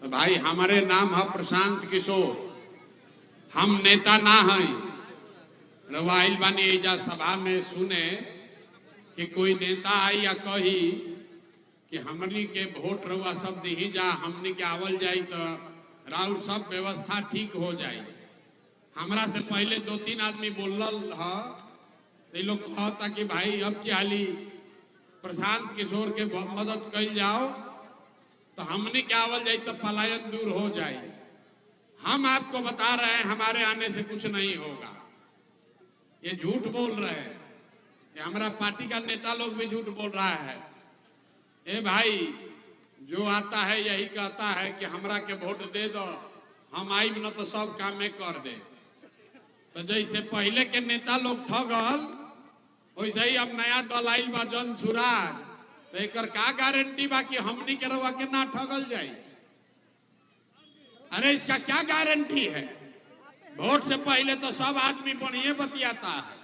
तो भाई हमारे नाम है प्रशांत किशोर, हम नेता ना हैं। रवाइल बानी एजा सभा में सुने कि कोई नेता आई या कही कि हमनी के वोट रउआ सब दी जा, हमनी के आवल जाई तो राउर सब व्यवस्था ठीक हो जाई। हमरा से पहले 2-3 आदमी बोलल है, तो लोग कहता कि भाई अब क्या हाली प्रशांत किशोर के मदद कल जाओ तो हमने क्या आवल जाए तो पलायन दूर हो जाए। हम आपको बता रहे हैं हमारे आने से कुछ नहीं होगा। ये झूठ बोल रहे हैं, कि हमारा पार्टी का नेता लोग भी झूठ बोल रहा है। ए भाई, जो आता है यही कहता है कि हमरा के वोट दे दो, हम आई न तो सब काम में कर दे। तो जैसे पहले के नेता लोग ठगल, वैसे ही अब नया दल आइल बा जन सुराज। तो एक का गारंटी बा कि हमनी के रवा के ना ठगल जाए? अरे इसका क्या गारंटी है? वोट से पहले तो सब आदमी बढ़िया बतियाता है,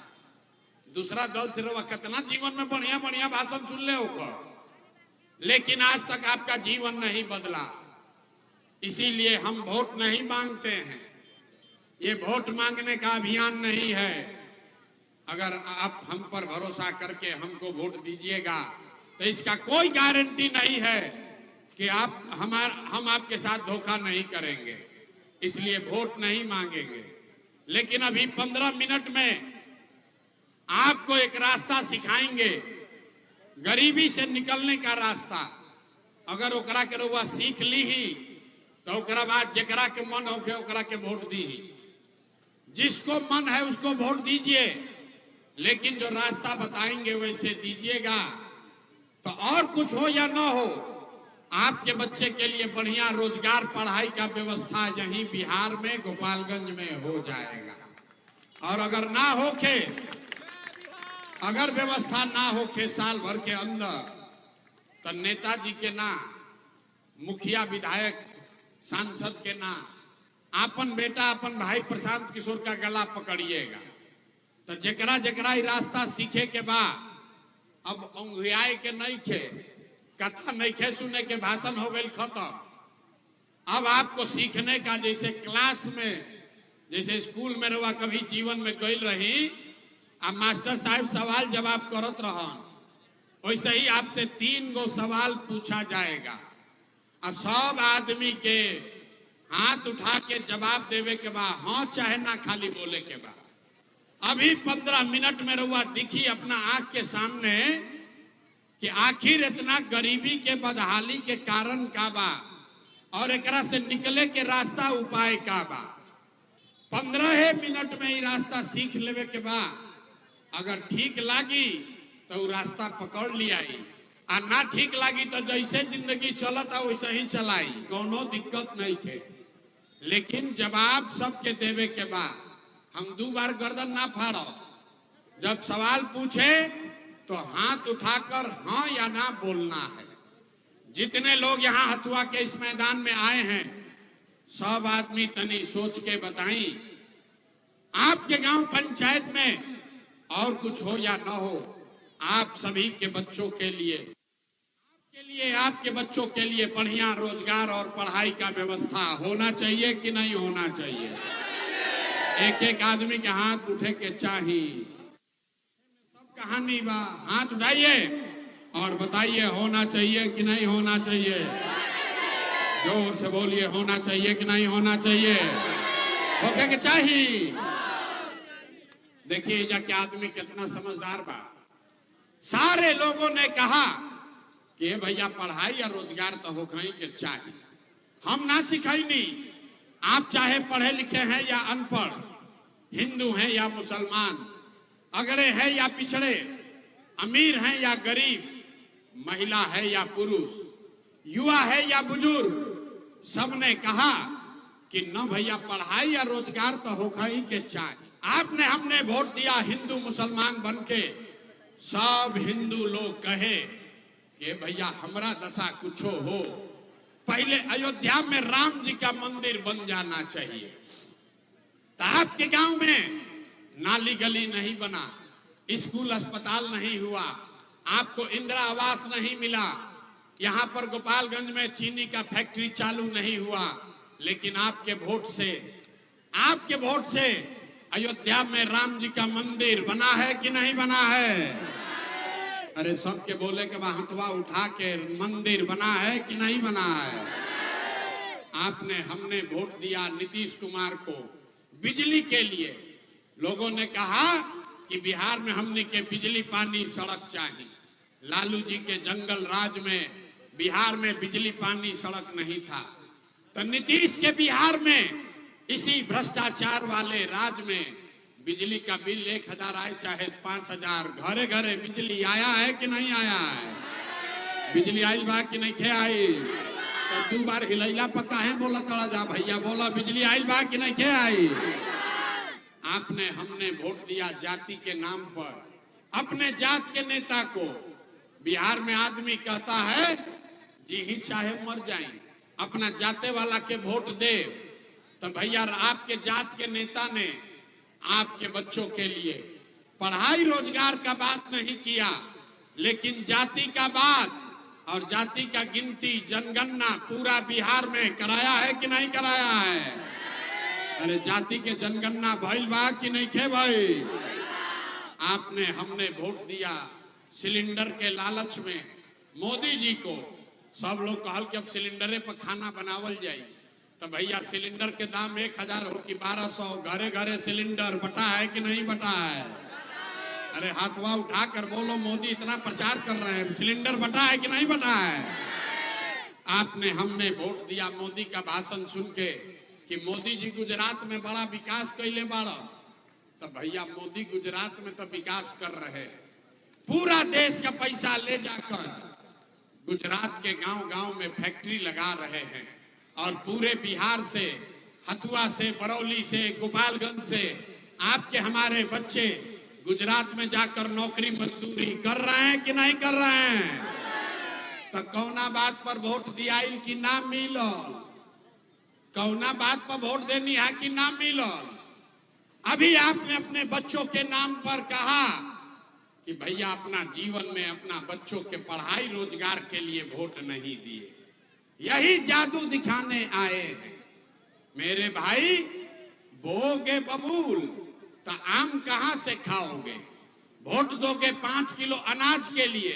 दूसरा दल से रवा कितना जीवन में बढ़िया बढ़िया भाषण सुन ले होकर, लेकिन आज तक आपका जीवन नहीं बदला। इसीलिए हम वोट नहीं मांगते हैं। ये वोट मांगने का अभियान नहीं है। अगर आप हम पर भरोसा करके हमको वोट दीजिएगा तो इसका कोई गारंटी नहीं है कि हम आपके साथ धोखा नहीं करेंगे। इसलिए वोट नहीं मांगेंगे। लेकिन अभी 15 मिनट में आपको एक रास्ता सिखाएंगे, गरीबी से निकलने का रास्ता। अगर ओकरा के रउआ सीख ली ही तो ओकरा बाद जकरा के मन होके ओकरा के वोट दी। जिसको मन है उसको वोट दीजिए, लेकिन जो रास्ता बताएंगे वैसे दीजिएगा। तो और कुछ हो या ना हो, आपके बच्चे के लिए बढ़िया रोजगार पढ़ाई का व्यवस्था यहीं बिहार में गोपालगंज में हो जाएगा। और अगर ना होके, अगर व्यवस्था ना होके साल भर के अंदर, तो नेताजी के ना, मुखिया विधायक सांसद के ना, अपन बेटा अपन भाई प्रशांत किशोर का गला पकड़िएगा। तो जकरा जकरा रास्ता सीखे के बाद अब अंगुआए के नहीं खे, कथा नहीं खे सुने के, भाषण हो गई खत्म। अब आपको सीखने का, जैसे क्लास में, जैसे स्कूल में रवा कभी जीवन में गई रही, अब मास्टर साहब सवाल जवाब करत रहन, वैसे ही आपसे 3 गो सवाल पूछा जाएगा। अब सब आदमी के हाथ उठा के जवाब देवे के बाद, हाँ चाहे ना खाली बोले के बाद। अभी 15 मिनट में रहुआ दिखी अपना आंख के सामने कि आखिर इतना गरीबी के बदहाली के कारण का बा और एकरा से निकले के रास्ता उपाय का बा। 15 मिनट में ही रास्ता सीख लेवे के बाद अगर ठीक लागी तो रास्ता पकड़ लिया, आ ना ठीक लागी तो जैसे जिंदगी चलता वैसे ही चलाई, कोनो दिक्कत नहीं थे। लेकिन जवाब सबके देवे के बाद हम 2 बार गर्दन ना फाड़ो। जब सवाल पूछे तो हाथ उठाकर हाँ या ना बोलना है। जितने लोग यहाँ हथुआ के इस मैदान में आए हैं, सब आदमी तनी सोच के बताई, आपके गांव पंचायत में और कुछ हो या ना हो, आप सभी के बच्चों के लिए, आपके बच्चों के लिए बढ़िया रोजगार और पढ़ाई का व्यवस्था होना चाहिए कि नहीं होना चाहिए? एक एक आदमी के हाथ उठे के चाहिए। सब कहानी बा, हाथ उठाइए और बताइए होना चाहिए कि नहीं होना चाहिए। जोर से बोलिए, होना चाहिए कि नहीं होना चाहिए? होके के चाहिए। देखिए जाके आदमी कितना समझदार बा। सारे लोगों ने कहा कि भैया पढ़ाई या रोजगार तो हो कहीं के चाहिए, हम ना सिखाई नहीं। आप चाहे पढ़े लिखे हैं या अनपढ़, हिंदू हैं या मुसलमान, अगड़े हैं या पिछड़े, अमीर हैं या गरीब, महिला है या पुरुष, युवा है या बुजुर्ग, सबने कहा कि न भैया पढ़ाई या रोजगार तो हो कहीं के चाहिए। आपने हमने वोट दिया हिंदू मुसलमान बनके, सब हिंदू लोग कहे कि भैया हमरा दशा कुछो हो, पहले अयोध्या में राम जी का मंदिर बन जाना चाहिए। तो आपके गांव में नाली गली नहीं बना, स्कूल अस्पताल नहीं हुआ, आपको इंदिरा आवास नहीं मिला, यहाँ पर गोपालगंज में चीनी का फैक्ट्री चालू नहीं हुआ, लेकिन आपके वोट से अयोध्या में राम जी का मंदिर बना है कि नहीं बना है? अरे सबके बोले के बाद हथवा उठा के मंदिर बना है कि नहीं बना है? हमने वोट दिया नीतीश कुमार को बिजली के लिए। लोगों ने कहा कि बिहार में हमने के बिजली पानी सड़क चाहिए। लालू जी के जंगल राज में बिहार में बिजली पानी सड़क नहीं था, तो नीतीश के बिहार में इसी भ्रष्टाचार वाले राज में बिजली का बिल 1000 आए चाहे 5000, घरे घरे बिजली आया है कि नहीं आया है? बिजली आई बा कि नहीं खे आई? तो 2 बार हिलैला पक्का है बोला तड़ा जा भैया, बोला बिजली आई बा कि नहीं खे आई? हमने वोट दिया जाति के नाम पर, अपने जात के नेता को। बिहार में आदमी कहता है जी ही चाहे मर जाए, अपना जाते वाला के वोट दे। तो भैया आपके जात के नेता ने आपके बच्चों के लिए पढ़ाई रोजगार का बात नहीं किया, लेकिन जाति का बात और जाति का गिनती जनगणना पूरा बिहार में कराया है कि नहीं कराया है? अरे जाति के जनगणना भइल बा कि नहीं खे भाई? हमने वोट दिया सिलेंडर के लालच में मोदी जी को। सब लोग कहल कि अब सिलेंडरे पर खाना बनावल जाए, तो भैया सिलेंडर के दाम 1000 हो कि 1200, घरे घरे सिलेंडर बटा है कि नहीं बटा है? अरे हाथवा उठा कर बोलो, मोदी इतना प्रचार कर रहे हैं, सिलेंडर बटा है कि नहीं बटा है? हमने वोट दिया मोदी का भाषण सुन के कि मोदी जी गुजरात में बड़ा विकास कैले बाड़ा। तो भैया मोदी गुजरात में तो विकास कर रहे, पूरा देश का पैसा ले जाकर गुजरात के गांव-गांव में फैक्ट्री लगा रहे हैं, और पूरे बिहार से, हथुआ से, बरौली से, गोपालगंज से आपके हमारे बच्चे गुजरात में जाकर नौकरी मजदूरी कर रहे हैं कि नहीं कर रहे हैं? तो कौना बात पर वोट दिया कि ना मिलो? कौना बात पर वोट देनी है कि ना मिलो? अभी आपने अपने बच्चों के नाम पर कहा कि भैया अपना जीवन में अपना बच्चों के पढ़ाई रोजगार के लिए वोट नहीं दिए, यही जादू दिखाने आए हैं। मेरे भाई, बोगे बबूल तो आम कहां से खाओगे? वोट दोगे 5 किलो अनाज के लिए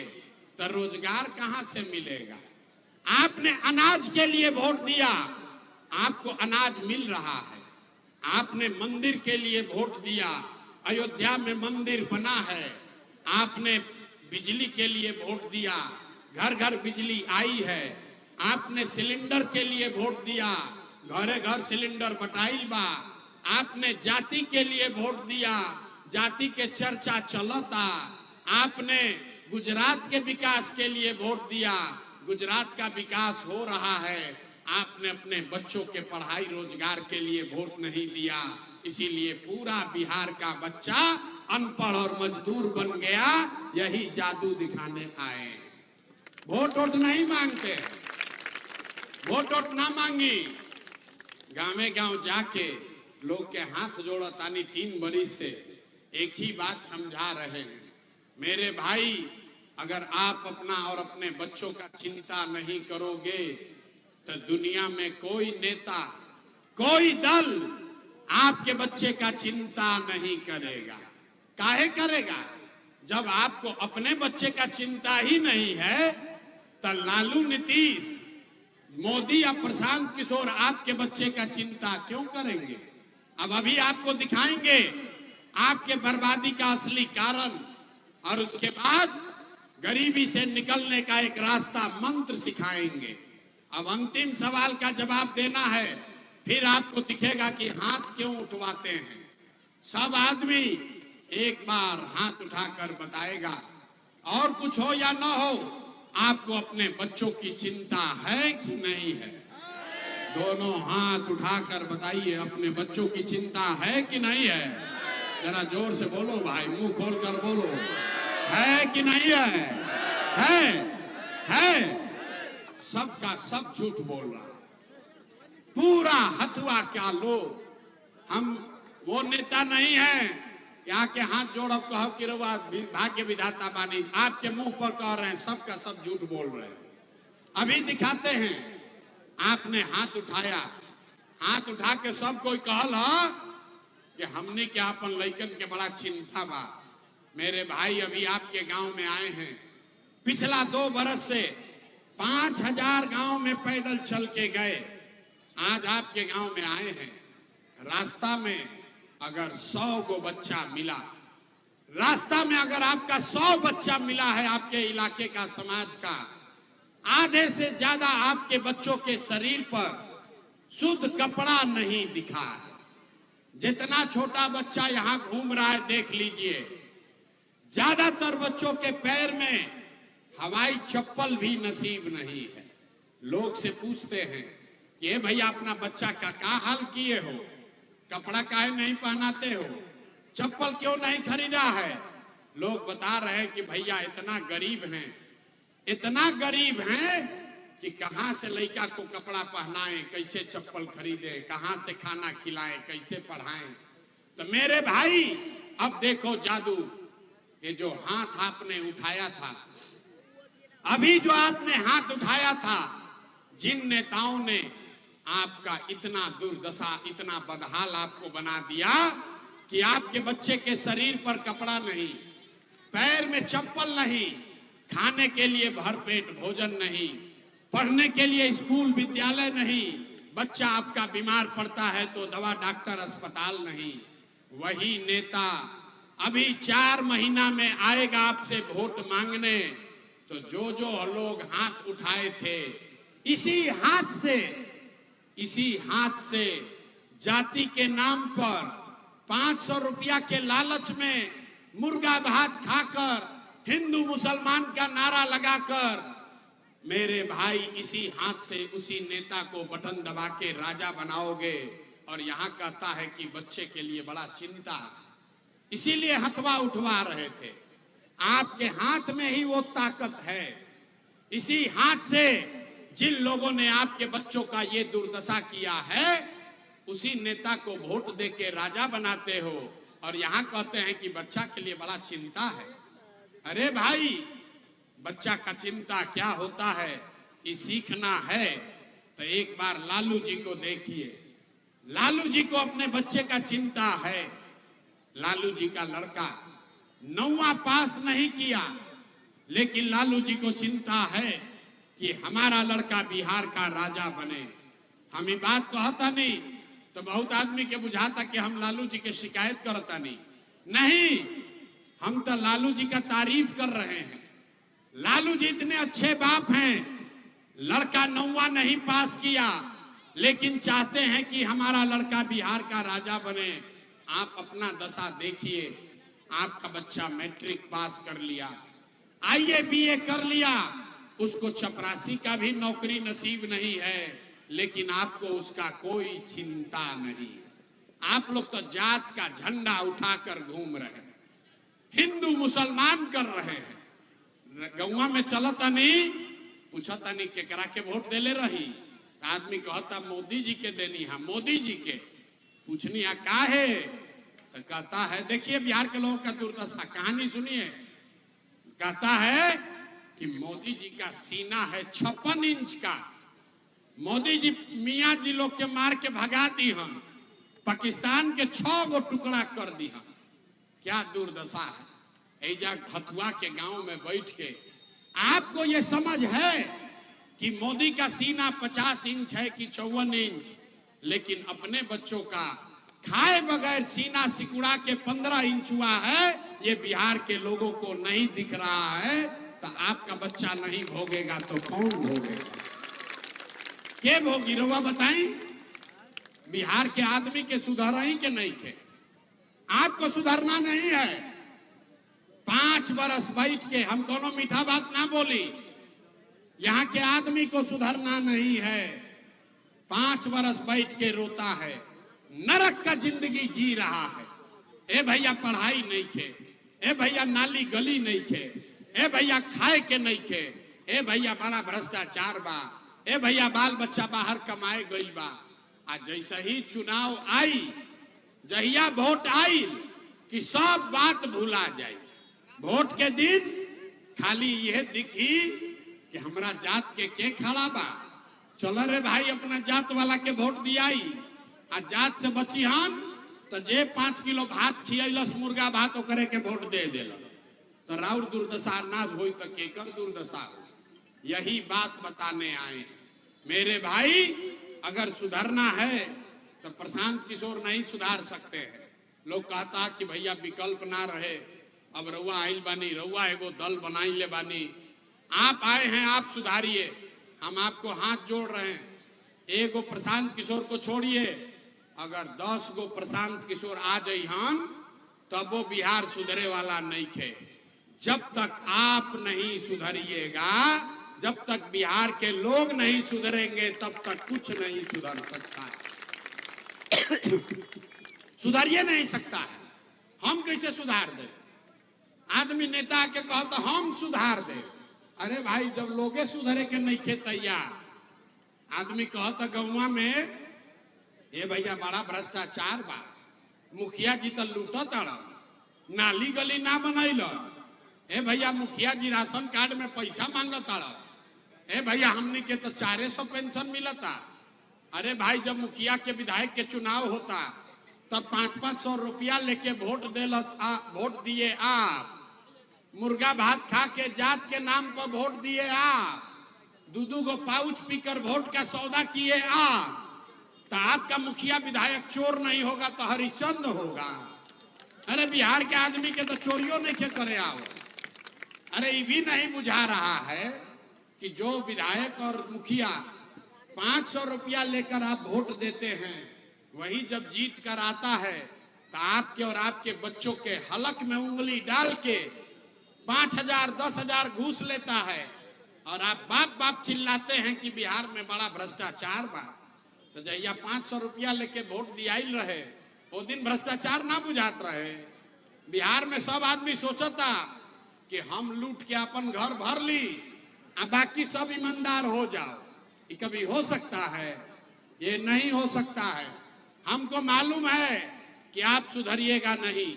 तो रोजगार कहां से मिलेगा? आपने अनाज के लिए वोट दिया, आपको अनाज मिल रहा है। आपने मंदिर के लिए वोट दिया, अयोध्या में मंदिर बना है। आपने बिजली के लिए वोट दिया, घर घर बिजली आई है। आपने सिलेंडर के लिए वोट दिया, घरे घर सिलेंडर बटाइल बा। आपने जाति के लिए वोट दिया, जाति के चर्चा चलता। आपने गुजरात के विकास के लिए वोट दिया, गुजरात का विकास हो रहा है। आपने अपने बच्चों के पढ़ाई रोजगार के लिए वोट नहीं दिया, इसीलिए पूरा बिहार का बच्चा अनपढ़ और मजदूर बन गया। यही जादू दिखाने आए। वोट नहीं मांगते, वोट ना मांगी। गाँव गाँव जाके लोग के हाथ जोड़ा तानी 3 बरिस से एक ही बात समझा रहे हैं। मेरे भाई, अगर आप अपना और अपने बच्चों का चिंता नहीं करोगे तो दुनिया में कोई नेता, कोई दल आपके बच्चे का चिंता नहीं करेगा। काहे करेगा? जब आपको अपने बच्चे का चिंता ही नहीं है तो लालू, नीतीश, मोदी या प्रशांत किशोर आपके बच्चे का चिंता क्यों करेंगे? अब अभी आपको दिखाएंगे आपके बर्बादी का असली कारण, और उसके बाद गरीबी से निकलने का एक रास्ता मंत्र सिखाएंगे। अब अंतिम सवाल का जवाब देना है, फिर आपको दिखेगा कि हाथ क्यों उठवाते हैं। सब आदमी एक बार हाथ उठाकर बताएगा, और कुछ हो या ना हो, आपको अपने बच्चों की चिंता है कि नहीं है? दोनों हाथ उठाकर बताइए, अपने बच्चों की चिंता है कि नहीं है? जरा जोर से बोलो भाई, मुंह खोलकर बोलो, है कि नहीं है? है। सबका सब झूठ बोल रहा, पूरा हथुआ क्या लोग। हम वो नेता नहीं है यहाँ के हाथ जोड़ो कहो कि भाग्य विधाता बानी। आपके मुंह पर कह रहे हैं, सबका सब झूठ बोल रहे हैं। अभी दिखाते हैं। आपने हाथ उठाया, हाथ उठा के सब कोई कहल कि हमने क्या अपन लइकन के बड़ा चिंता बा। मेरे भाई अभी आपके गांव में आए हैं, पिछला 2 बरस से 5000 गांव में पैदल चल के गए, आज आपके गांव में आए हैं। रास्ता में अगर 100 गो बच्चा मिला, रास्ता में अगर आपका 100 बच्चा मिला है आपके इलाके का, समाज का, आधे से ज्यादा आपके बच्चों के शरीर पर शुद्ध कपड़ा नहीं दिखा है। जितना छोटा बच्चा यहाँ घूम रहा है देख लीजिए, ज्यादातर बच्चों के पैर में हवाई चप्पल भी नसीब नहीं है। लोग से पूछते हैं कि भैया अपना बच्चा का क्या हाल किए हो, कपड़ा काहे नहीं पहनाते हो, चप्पल क्यों नहीं खरीदा है। लोग बता रहे हैं कि भैया इतना गरीब हैं, इतना गरीब हैं कि कहां से लड़का को कपड़ा पहनाएं, कैसे चप्पल खरीदे, कहां से खाना खिलाएं, कैसे पढ़ाएं। तो मेरे भाई अब देखो जादू, ये जो हाथ आपने उठाया था, अभी जो आपने हाथ उठाया था, जिन नेताओं ने आपका इतना दुर्दशा, इतना बदहाल आपको बना दिया कि आपके बच्चे के शरीर पर कपड़ा नहीं, पैर में चप्पल नहीं, खाने के लिए भरपेट भोजन नहीं, पढ़ने के लिए स्कूल विद्यालय नहीं, बच्चा आपका बीमार पड़ता है तो दवा डॉक्टर अस्पताल नहीं। वही नेता अभी 4 महीना में आएगा आपसे वोट मांगने, तो जो जो लोग हाथ उठाए थे, इसी हाथ से जाति के नाम पर 500 रुपया के लालच में मुर्गा भात खाकर, हिंदू मुसलमान का नारा लगाकर, मेरे भाई इसी हाथ से उसी नेता को बटन दबा के राजा बनाओगे। और यहाँ कहता है कि बच्चे के लिए बड़ा चिंता, इसीलिए हथवा उठवा रहे थे। आपके हाथ में ही वो ताकत है। इसी हाथ से जिन लोगों ने आपके बच्चों का ये दुर्दशा किया है, उसी नेता को वोट देके राजा बनाते हो और यहाँ कहते हैं कि बच्चा के लिए बड़ा चिंता है। अरे भाई, बच्चा का चिंता क्या होता है ये सीखना है तो एक बार लालू जी को देखिए। लालू जी को अपने बच्चे का चिंता है। लालू जी का लड़का 9वां पास नहीं किया, लेकिन लालू जी को चिंता है कि हमारा लड़का बिहार का राजा बने। हम ये बात कहता नहीं तो बहुत आदमी के बुझाता कि हम लालू जी के शिकायत करता नहीं, हम तो लालू जी का तारीफ कर रहे हैं। लालू जी इतने अच्छे बाप हैं, लड़का 9वां नहीं पास किया लेकिन चाहते हैं कि हमारा लड़का बिहार का राजा बने। आप अपना दशा देखिए, आपका बच्चा मैट्रिक पास कर लिया, आईए बीए कर लिया, उसको चपरासी का भी नौकरी नसीब नहीं है, लेकिन आपको उसका कोई चिंता नहीं। आप लोग तो जात का झंडा उठाकर घूम रहे हैं, हिंदू मुसलमान कर रहे हैं। गौवा में चलता नहीं, पूछता नहीं केकरा के वोट देले रही, आदमी कहता मोदी जी के देनी है, मोदी जी के पूछनी है का है तो कहता है, देखिए बिहार के लोगों का दुर्दशा, कहानी सुनिए। कहता है कि मोदी जी का सीना है 56 इंच का, मोदी जी मियाँ जी लोग के मार के भगा दी हम, पाकिस्तान के 6 गो टुकड़ा कर दी हम। क्या दुर्दशा है। ऐजा हथुआ के गांव में बैठ के आपको ये समझ है कि मोदी का सीना 50 इंच है कि 54 इंच, लेकिन अपने बच्चों का खाए बगैर सीना सिकुड़ा के 15 इंच हुआ है, ये बिहार के लोगों को नहीं दिख रहा है। तो आपका बच्चा नहीं भोगेगा तो कौन भोगेगा? के भोगी रहुआ बताई? बिहार के आदमी के सुधर ही के नहीं के, आपको सुधरना नहीं है। 5 बरस बैठ के हम कोनो मीठा बात ना बोली, यहाँ के आदमी को सुधरना नहीं है। 5 बरस बैठ के रोता है, नरक का जिंदगी जी रहा है। ए भैया पढ़ाई नहीं खे, ए भैया नाली गली नहीं खे, ए भैया खाए के नहीं खे, ए भैया बड़ा भ्रष्टाचार बा, ए भैया बाल बच्चा बाहर कमाए गई बा। आज जैसे ही चुनाव आई, जहिया वोट आई कि सब बात भूला जाए। वोट के दिन खाली यह दिखी कि हमरा जात के खड़ा बा, चलो रे भाई अपना जात वाला के वोट दियाई, आ जात से बची हन तो जे 5 किलो भात खियलस मुर्गा भात ओकरे के वोट दे दिल, तो राउर दुर्दशा नाश हुई तो केकर दुर्दशा हुई। यही बात बताने आए मेरे भाई। अगर सुधरना है तो प्रशांत किशोर नहीं सुधार सकते हैं। लोग कहता कि भैया विकल्प ना रहे, अब रउआ आइल बानी, रउआ एगो दल बनाई ले बानी, आप आए हैं, आप सुधारिए, हम आपको हाथ जोड़ रहे हैं। एगो प्रशांत किशोर को छोड़िए, अगर 10 गो प्रशांत किशोर आ जाइहन तब वो बिहार सुधरे वाला नहीं थे। जब तक आप नहीं सुधरिएगा, जब तक बिहार के लोग नहीं सुधरेंगे, तब तक कुछ नहीं सुधर सकता है। सुधरिए नहीं सकता है। हम कैसे सुधार दे? आदमी नेता के कहो तो हम सुधार दे। अरे भाई जब लोगे सुधरे के नहीं थे तैयार, आदमी कहो तो गौवा में ये भैया बड़ा भ्रष्टाचार बा, मुखिया जी तो लूटा तड़, नाली गली ना बनैल, ए भैया मुखिया जी राशन कार्ड में पैसा मांगत तड़, ए भैया हमने के तो 400 पेंशन मिलता। अरे भाई जब मुखिया के विधायक के चुनाव होता तब 500-500 रुपया लेके वोट दिए आप, मुर्गा भात खा के जात के नाम पर वोट दिए आप, 2-2 गो पाउच पीकर वोट का सौदा किए आप, तो आपका मुखिया विधायक चोर नहीं होगा तो हरिश्चंद्र होगा। अरे बिहार के आदमी के तो चोरियों नहीं के करे आओ। अरे ये भी नहीं बुझा रहा है कि जो विधायक और मुखिया 500 रुपया लेकर आप वोट देते हैं, वही जब जीत कर आता है तो आपके और आपके बच्चों के हलक में उंगली डाल के 5,000-10,000 घूस लेता है, और आप बाप बाप चिल्लाते हैं कि बिहार में बड़ा भ्रष्टाचार बा। तो जहिया 500 रुपया लेके वोट दियाइल रहे, वो दिन भ्रष्टाचार ना बुझात रहे। बिहार में सब आदमी सोचता कि हम लूट के अपन घर भर ली, बाकी सब ईमानदार हो जाओ। ये कभी हो सकता है? ये नहीं हो सकता है। हमको मालूम है कि आप सुधरिएगा नहीं,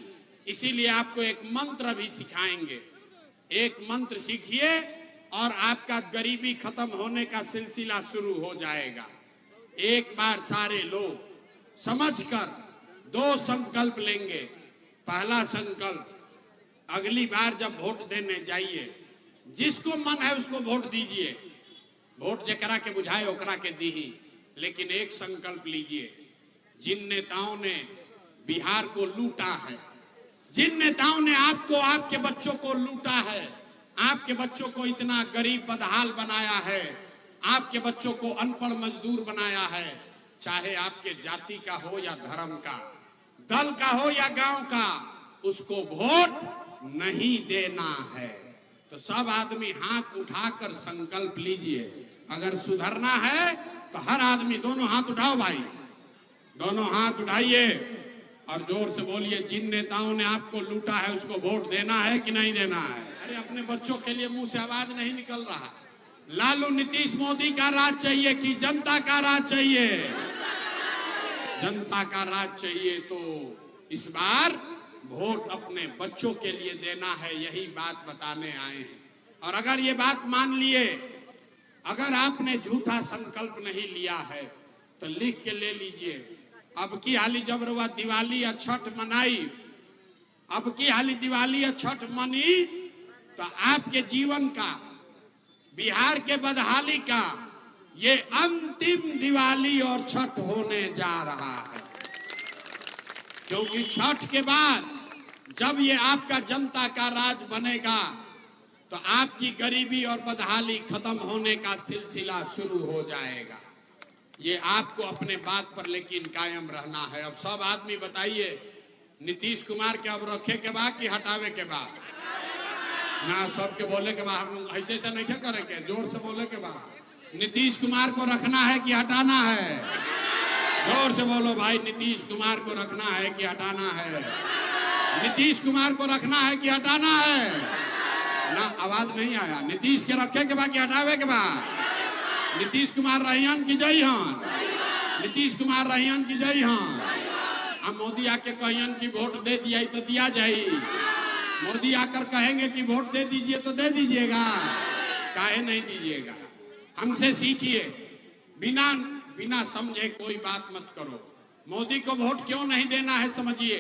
इसीलिए आपको एक मंत्र भी सिखाएंगे। एक मंत्र सीखिए और आपका गरीबी खत्म होने का सिलसिला शुरू हो जाएगा। एक बार सारे लोग समझकर 2 संकल्प लेंगे। पहला संकल्प, अगली बार जब वोट देने जाइए, जिसको मन है उसको वोट दीजिए, वोट जकरा के बुझाए ओकरा के दीही, लेकिन एक संकल्प लीजिए, जिन नेताओं ने बिहार को लूटा है, जिन नेताओं ने आपको, आपके बच्चों को लूटा है, आपके बच्चों को इतना गरीब बदहाल बनाया है, आपके बच्चों को अनपढ़ मजदूर बनाया है, चाहे आपके जाति का हो या धर्म का, दल का हो या गांव का, उसको वोट नहीं देना है। तो सब आदमी हाथ उठाकर संकल्प लीजिए। अगर सुधरना है तो हर आदमी, दोनों हाथ उठाओ भाई, दोनों हाथ उठाइए और जोर से बोलिए, जिन नेताओं ने आपको लूटा है उसको वोट देना है कि नहीं देना है? अरे अपने बच्चों के लिए मुंह से आवाज नहीं निकल रहा। लालू नीतीश मोदी का राज चाहिए कि जनता का राज चाहिए? जनता का राज चाहिए तो इस बार वोट अपने बच्चों के लिए देना है, यही बात बताने आए हैं। और अगर ये बात मान लिए, अगर आपने झूठा संकल्प नहीं लिया है तो लिख के ले लीजिए। अब की हाली जब रवा दिवाली या छठ मनाई, अब की हाली दिवाली या छठ मनी, तो आपके जीवन का, बिहार के बदहाली का ये अंतिम दिवाली और छठ होने जा रहा है। क्योंकि छठ के बाद जब ये आपका जनता का राज बनेगा तो आपकी गरीबी और बदहाली खत्म होने का सिलसिला शुरू हो जाएगा। ये आपको अपने बात पर लेकिन कायम रहना है। अब सब आदमी बताइए, नीतीश कुमार के अब रखे के बाद कि हटावे के बाद? ना, सबके बोले के बाद, हम ऐसे ऐसा नहीं करेंगे, जोर से बोले के बाद। नीतीश कुमार को रखना है कि हटाना है? जोर से बोलो भाई, नीतीश कुमार को रखना है कि हटाना है? नीतीश कुमार को रखना है कि हटाना है? ना, आवाज नहीं आया। नीतीश के रखे के बाद कि हटावे के बाद? नीतीश कुमार रहियन की जय हन, नीतीश कुमार रहियन की जय हन। अब मोदी आके कहियन कि वोट दे दिया तो दिया जाए, मोदी आकर कहेंगे कि वोट दे दीजिए तो दे दीजिएगा। काहे नहीं दीजिएगा? हमसे सीखिए, बिना बिना समझे कोई बात मत करो। मोदी को वोट क्यों नहीं देना है समझिए।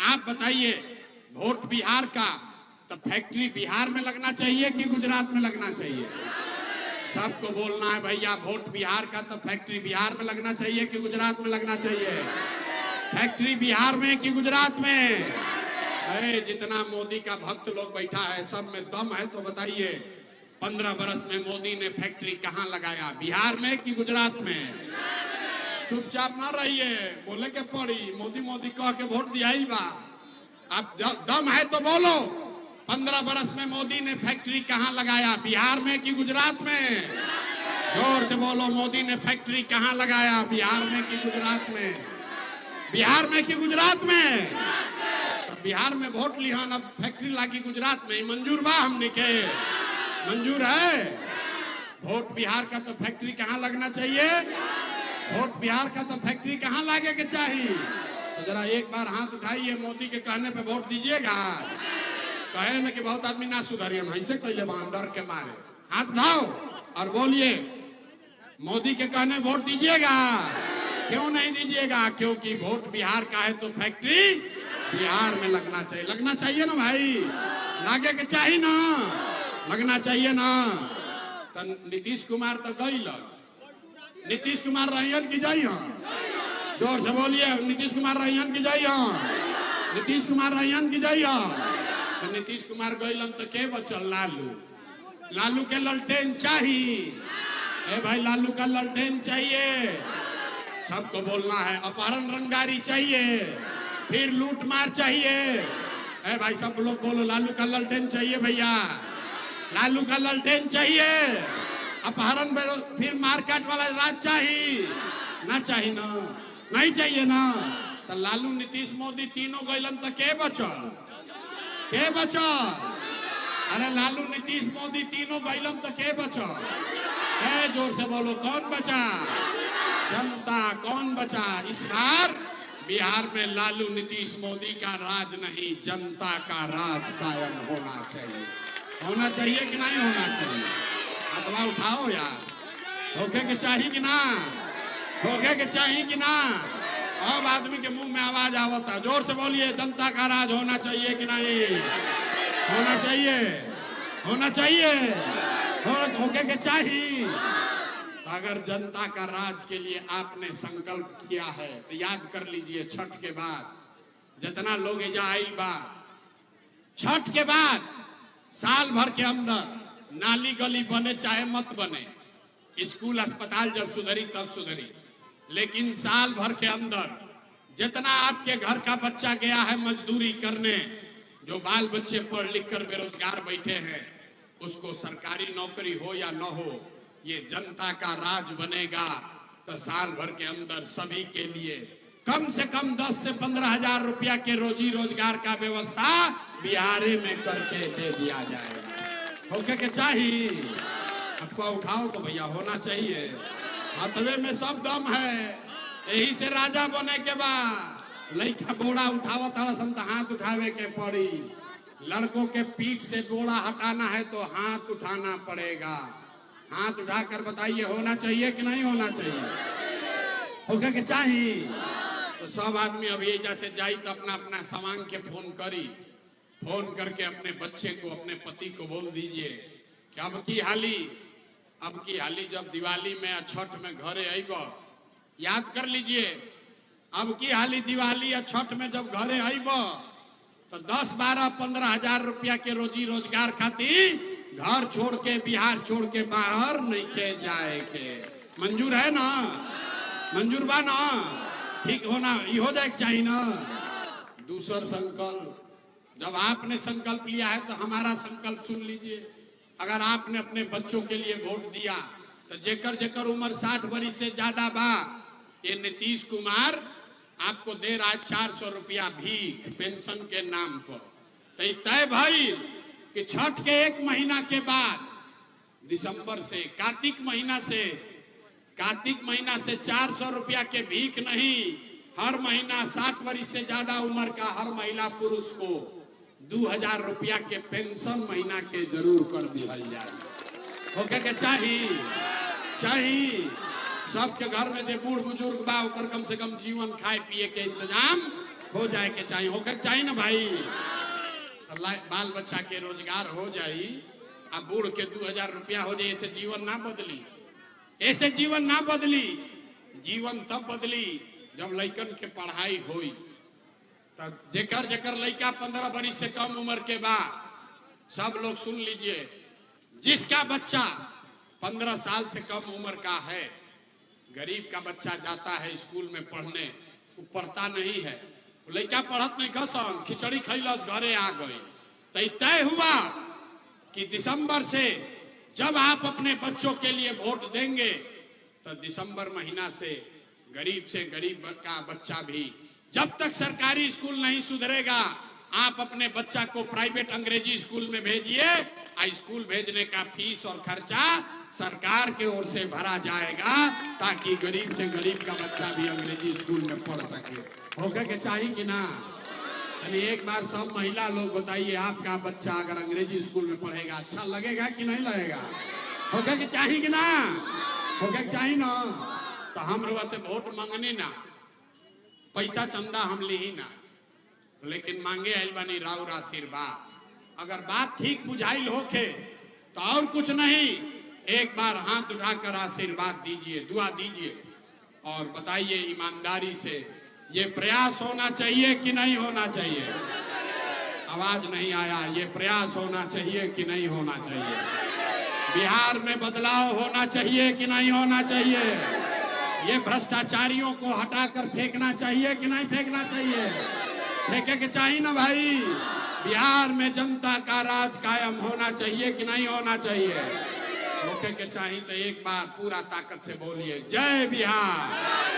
आप बताइए, वोट बिहार का तो फैक्ट्री बिहार में लगना चाहिए कि गुजरात में लगना चाहिए? सबको बोलना है भैया, वोट बिहार का तो फैक्ट्री बिहार में लगना चाहिए कि गुजरात में लगना चाहिए? फैक्ट्री बिहार में कि गुजरात में? अरे जितना मोदी का भक्त लोग बैठा है, सब में दम है तो बताइए, 15 बरस में मोदी ने फैक्ट्री कहां लगाया, बिहार में कि गुजरात में? चुपचाप ना रहिए, बोले के पड़ी, मोदी मोदी कह के वोट दिया ही बा। अब दम है तो बोलो, 15 बरस में मोदी ने फैक्ट्री कहां लगाया, बिहार में कि गुजरात में? जोर से बोलो, मोदी ने फैक्ट्री कहां लगाया, बिहार में कि गुजरात में? बिहार में कि गुजरात में? तो बिहार में वोट लिया, अब फैक्ट्री लागी गुजरात में, मंजूर बा हमने के? मंजूर है? वोट बिहार का तो फैक्ट्री कहां लगना चाहिए? वोट बिहार का तो फैक्ट्री कहां लागे के चाहिए? तो जरा एक बार हाथ उठाइए, मोदी के कहने पे वोट दीजिएगा। कहे न कि बहुत आदमी ना सुधरिए, ऐसे कहले डर के मारे। हाथ उठाओ और बोलिए, मोदी के कहने वोट दीजिएगा। क्यों नहीं दीजिएगा? क्योंकि वोट बिहार का है तो फैक्ट्री बिहार में लगना चाहिए। लगना चाहिए ना भाई, लागे के चाहिए ना, लगना चाहिए ना। तो नीतीश कुमार तो गई, नीतीश कुमार रहियन की जाइए, जोर से बोलिए, नीतीश कुमार रहियन की जाइए, नीतीश कुमार रहियन की जाइए। तो नीतीश कुमार गईलन तो के बचल? लालू। लालू के ललटेन चाहिए। ए भाई, लालू का ललटेन चाहिए। सबको बोलना है, अपहरण रंगदारी चाहिए, फिर लूट मार चाहिए। ए भाई सब लोग बोलो, लालू का ललटेन चाहिए भैया, लालू का ललटेन चाहिए। अपहरण फिर मारकाट वाला राज चाहिए ना? चाहिए ना? नहीं चाहिए ना? तो लालू नीतीश मोदी तीनों गईलन तो के बचल? के बचल? अरे लालू नीतीश मोदी तीनों गईलन तो के बचल? जोर से बोलो, कौन बचा? जनता। कौन बचा? इस बार बिहार में लालू नीतीश मोदी का राज नहीं, जनता का राज कायम होना चाहिए। होना चाहिए कि नहीं होना चाहिए? हाथवा उठाओ यार, होके के चाहिए कि ना? होके के चाहिए कि ना? अब आदमी के मुंह में आवाज आवता, जोर से बोलिए, जनता का राज होना चाहिए कि नहीं? होना चाहिए, होना चाहिए, होके के चाहिए। अगर जनता का राज के लिए आपने संकल्प किया है तो याद कर लीजिए, छठ के बाद जितना लोग एजा आई बा, छठ के बाद साल भर के अंदर नाली गली बने चाहे मत बने, स्कूल अस्पताल जब सुधरी तब सुधरी, लेकिन साल भर के अंदर जितना आपके घर का बच्चा गया है मजदूरी करने, जो बाल बच्चे पढ़ लिख कर बेरोजगार बैठे हैं, उसको सरकारी नौकरी हो या न हो, ये जनता का राज बनेगा तो साल भर के अंदर सभी के लिए कम से कम 10 से 15 हजार रुपया के रोजी रोजगार का व्यवस्था बिहार में करके दे दिया जाएगा। होके के चाहिए? अथवा उठाओ तो भैया, होना चाहिए। हाथवे में सब दम है, यही से राजा बने के बाद लड़का बोड़ा उठावा था संत, हाथ उठावे के पड़ी। लड़कों के पीठ से बोड़ा हटाना है तो हाथ उठाना पड़ेगा। हाथ उठाकर बताइए, होना चाहिए कि नहीं होना चाहिए? होके के चाहिए? तो सब आदमी अब ये जैसे जाई तो अपना अपना सामान के फोन करी, फोन करके अपने बच्चे को, अपने पति को बोल दीजिए कि अब की हाली जब दिवाली में या छठ में घरे आईबो, याद कर लीजिए, अब की हाली दिवाली या छठ में जब घरे आईबो तो 10, 12, 15 हजार रुपया के रोजी रोजगार खातिर घर छोड़ के, बिहार छोड़ के बाहर नहीं के जाए के। मंजूर है ना? मंजूर बा ना? ठीक होना ये हो जाए चाहिए ना? दूसरा संकल्प, जब आपने संकल्प लिया है तो हमारा संकल्प सुन लीजिए। अगर आपने अपने बच्चों के लिए वोट दिया तो जेकर जेकर उम्र 60 वर्ष से ज्यादा बा, ये नीतीश कुमार आपको दे रहा है 400 रुपया भीख पेंशन के नाम पर। तो तय भाई कि छठ के 1 महीना के बाद, दिसंबर से, कार्तिक महीना से 400 रुपया के भीख नहीं, हर महीना 60 वर्ष से ज्यादा उम्र का हर महिला पुरुष को 2000 रुपया के पेंशन महीना के जरूर कर दिया जाए। होके के चाहिए सबके घर में जो बूढ़ बुजुर्ग बा ओकर कम से कम जीवन खाए पिए के इंतजाम हो जाए के चाहिए, होकर चाहिए ना भाई। बाल बच्चा के रोजगार हो जाई, अब बूढ़ के 2000 रुपया हो जाए, ऐसे जीवन ना बदली, ऐसे जीवन ना बदली। जीवन तब बदली जब लइकन के पढ़ाई होई। तब जेकर जेकर लइका 15 बरिस से कम उम्र के बा, सब लोग सुन लीजिए, जिसका बच्चा 15 साल से कम उम्र का है, गरीब का बच्चा जाता है स्कूल में पढ़ने, वो पढ़ता नहीं है, लड़का पढ़त नहीं खसन, खिचड़ी खैलस घरे आ गई। तो तय हुआ कि दिसंबर से जब आप अपने बच्चों के लिए वोट देंगे, तो दिसंबर महीना से गरीब का बच्चा भी, जब तक सरकारी स्कूल नहीं सुधरेगा, आप अपने बच्चा को प्राइवेट अंग्रेजी स्कूल में भेजिए। स्कूल भेजने का फीस और खर्चा सरकार के ओर से भरा जाएगा, ताकि गरीब से गरीब का बच्चा भी अंग्रेजी स्कूल में पढ़ सके। होगा के चाहिए कि ना? यानी एक बार सब महिला लोग बताइए, आपका बच्चा अगर अंग्रेजी स्कूल में पढ़ेगा अच्छा लगेगा कि नहीं लगेगा? होगा के चाहिए कि ना? होगा के चाहिए ना? तो हम रुआ से वोट मांगने ना, पैसा चंदा हम ली ना, लेकिन मांगे आइल बानी राउर आशीर्वाद। अगर बात ठीक बुझाइल होके तो और कुछ नहीं, एक बार हाथ उठाकर आशीर्वाद दीजिए, दुआ दीजिए और बताइए ईमानदारी से, ये प्रयास होना चाहिए कि नहीं होना चाहिए? आवाज नहीं आया। ये प्रयास होना चाहिए कि नहीं होना चाहिए? बिहार में बदलाव होना चाहिए कि नहीं होना चाहिए? ये भ्रष्टाचारियों को हटाकर फेंकना चाहिए कि नहीं फेंकना चाहिए? फेंके के चाहिए ना भाई? बिहार में जनता का राज कायम होना चाहिए कि नहीं होना चाहिए? होके के चाहिए तो एक बार पूरा ताकत से बोलिए, जय बिहार।